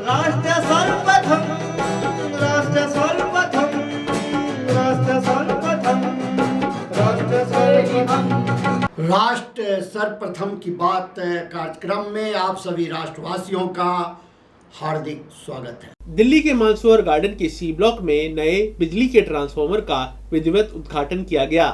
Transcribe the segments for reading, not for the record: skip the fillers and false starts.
राष्ट्र सर्वप्रथम, राष्ट्र सर्वप्रथम, राष्ट्र सर्वप्रथम, राष्ट्र सर्वप्रथम। राष्ट्र सर्वप्रथम की बात कार्यक्रम में आप सभी राष्ट्रवासियों का हार्दिक स्वागत है। दिल्ली के मानसरोवर गार्डन के सी ब्लॉक में नए बिजली के ट्रांसफार्मर का विधिवत उद्घाटन किया गया।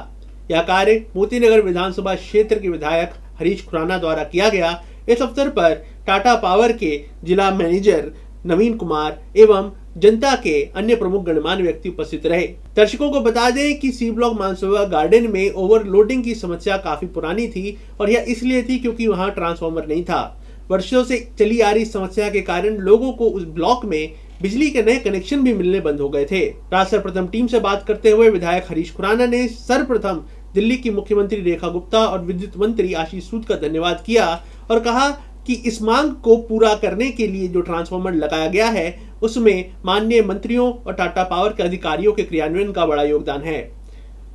यह कार्य मोतीनगर विधानसभा क्षेत्र के विधायक हरीश खुराना द्वारा किया गया। इस अवसर पर टाटा पावर के जिला मैनेजर नवीन कुमार एवं जनता के अन्य प्रमुख गणमान्य व्यक्ति उपस्थित रहे। दर्शकों को बता दें कि सी ब्लॉक मानसरोवर गार्डन में ओवरलोडिंग की समस्या काफी पुरानी थी और यह इसलिए थी क्योंकि वहां ट्रांसफार्मर नहीं था। वर्षों से चली आ रही समस्या के कारण लोगों को उस ब्लॉक में बिजली के नए कनेक्शन भी मिलने बंद हो गए थे। राष्ट्र सर्वप्रथम टीम से बात करते हुए विधायक हरीश खुराना ने सर्वप्रथम दिल्ली की मुख्यमंत्री रेखा गुप्ता और विद्युत मंत्री आशीष सूद का धन्यवाद किया और कहा कि इस मांग को पूरा करने के लिए जो ट्रांसफार्मर लगाया गया है उसमें माननीय मंत्रियों और टाटा पावर के अधिकारियों के क्रियान्वयन का बड़ा योगदान है।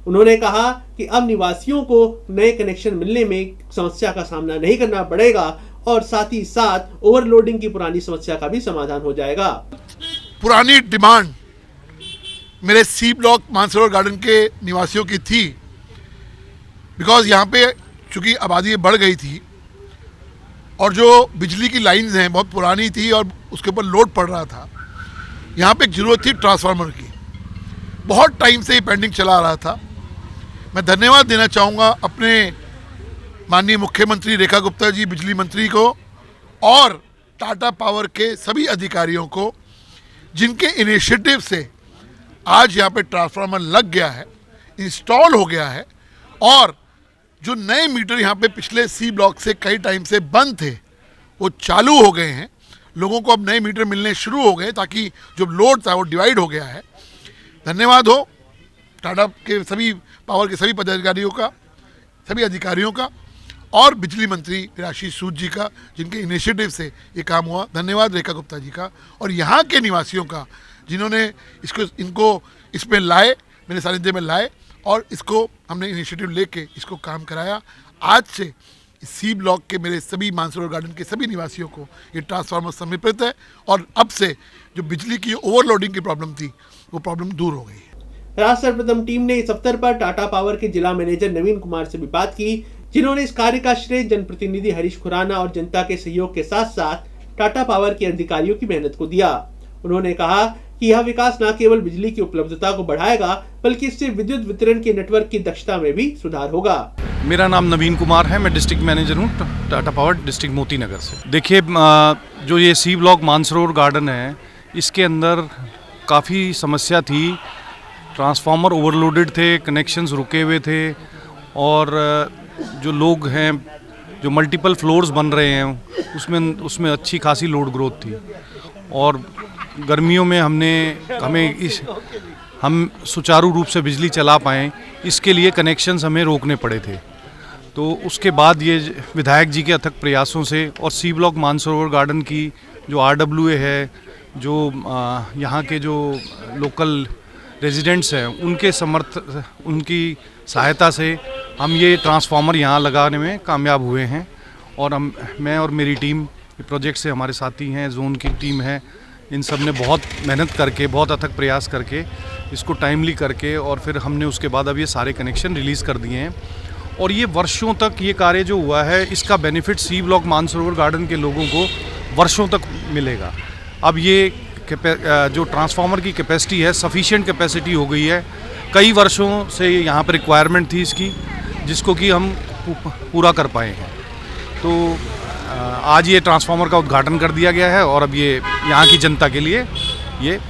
उन्होंने कहा कि अब निवासियों को नए कनेक्शन मिलने में समस्या का सामना नहीं करना पड़ेगा और साथ ही साथ ओवरलोडिंग की पुरानी समस्या का भी समाधान हो जाएगा। पुरानी डिमांड मेरे सी ब्लॉक मानसरोवर गार्डन के निवासियों की थी, बिकॉज यहाँ पे चूंकि आबादी बढ़ गई थी और जो बिजली की लाइंस हैं बहुत पुरानी थी और उसके ऊपर लोड पड़ रहा था। यहाँ पे एक ज़रूरत थी ट्रांसफार्मर की, बहुत टाइम से ये पेंडिंग चला रहा था। मैं धन्यवाद देना चाहूँगा अपने माननीय मुख्यमंत्री रेखा गुप्ता जी, बिजली मंत्री को और टाटा पावर के सभी अधिकारियों को, जिनके इनिशिएटिव से आज यहाँ पे ट्रांसफार्मर लग गया है, इंस्टॉल हो गया है और जो नए मीटर यहाँ पे पिछले सी ब्लॉक से कई टाइम से बंद थे वो चालू हो गए हैं। लोगों को अब नए मीटर मिलने शुरू हो गए ताकि जो लोड था वो डिवाइड हो गया है। धन्यवाद हो टाटा के सभी पावर के सभी पदाधिकारियों का, सभी अधिकारियों का और बिजली मंत्री आशीष सूद जी का, जिनके इनिशिएटिव से ये काम हुआ। धन्यवाद रेखा गुप्ता जी का और यहाँ के निवासियों का, जिन्होंने इनको इसमें लाए, मेरे सानिध्य में लाए और इसको हमने इनिशिएटिव लेके इसको काम कराया। आज से सी ब्लॉक के मेरे सभी मानसरोवर गार्डन के सभी निवासियों को ये ट्रांसफार्मर समर्पित है और अब से जो बिजली की ओवरलोडिंग की प्रॉब्लम थी वो प्रॉब्लम दूर हो गई है। राष्ट्र सर्वप्रथम टीम ने इस अवसर पर टाटा पावर के जिला मैनेजर नवीन कुमार से भी बात की, जिन्होंने इस कार्य का श्रेय जनप्रतिनिधि हरीश खुराना और जनता के सहयोग के साथ साथ टाटा पावर के अधिकारियों की मेहनत को दिया। उन्होंने कहा कि यह विकास न केवल बिजली की उपलब्धता को बढ़ाएगा बल्कि इससे विद्युत वितरण के नेटवर्क की दक्षता में भी सुधार होगा। मेरा नाम नवीन कुमार है, मैं डिस्ट्रिक्ट मैनेजर हूँ टाटा पावर डिस्ट्रिक्ट मोतीनगर से। देखिए, जो ये सी ब्लॉक मानसरोवर गार्डन है इसके अंदर काफ़ी समस्या थी। ट्रांसफार्मर ओवरलोडेड थे, कनेक्शंस रुके हुए थे और जो लोग हैं, जो मल्टीपल फ्लोर्स बन रहे हैं उसमें अच्छी खासी लोड ग्रोथ थी और गर्मियों में हम सुचारू रूप से बिजली चला पाएँ इसके लिए कनेक्शंस हमें रोकने पड़े थे। तो उसके बाद ये विधायक जी के अथक प्रयासों से और सी ब्लॉक मानसरोवर गार्डन की जो RWA है, जो यहाँ के जो लोकल रेजिडेंट्स हैं उनकी सहायता से हम ये ट्रांसफार्मर यहाँ लगाने में कामयाब हुए हैं और मैं और मेरी टीम प्रोजेक्ट से हमारे साथी हैं, जोन की टीम है, इन सब ने बहुत मेहनत करके, बहुत अथक प्रयास करके इसको टाइमली करके और फिर हमने उसके बाद अब ये सारे कनेक्शन रिलीज़ कर दिए हैं और ये वर्षों तक ये कार्य जो हुआ है इसका benefit C block Mansarovar garden के लोगों को वर्षों तक मिलेगा। अब ये जो ट्रांसफार्मर की कैपेसिटी है सफिशिएंट कैपेसिटी हो गई है। कई वर्षों से यहाँ पर रिक्वायरमेंट थी इसकी, जिसको कि हम पूरा कर पाए हैं। तो आज ये ट्रांसफार्मर का उद्घाटन कर दिया गया है और अब ये यहाँ की जनता के लिए ये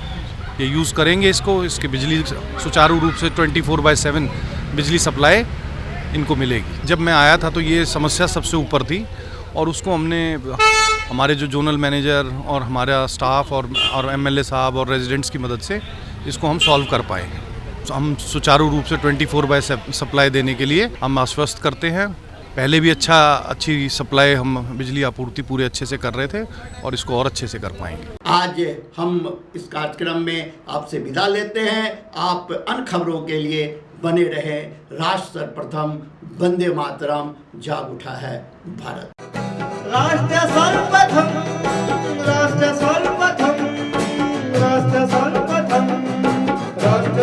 यूज़ करेंगे इसके बिजली सुचारू रूप से 24/7 बिजली सप्लाई इनको मिलेगी। जब मैं आया था तो ये समस्या सबसे ऊपर थी और उसको हमने हमारे जो जोनल मैनेजर और हमारा स्टाफ और MLA साहब और रेजिडेंट्स की मदद से इसको हम सॉल्व कर पाए। हम सुचारू रूप से 24/7 सप्लाई देने के लिए हम आश्वस्त करते हैं। पहले भी अच्छी सप्लाई हम बिजली आपूर्ति पूरे अच्छे से कर रहे थे और इसको और अच्छे से कर पाएंगे। आज हम इस कार्यक्रम में आपसे विदा लेते हैं। आप अन्य खबरों के लिए बने रहे। राष्ट्र सर्वप्रथम, वंदे मातरम, जाग उठा है भारत। राष्ट्र सर्वप्रथम, राष्ट्र सर्वप्रथम।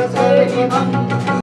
सर्वधम्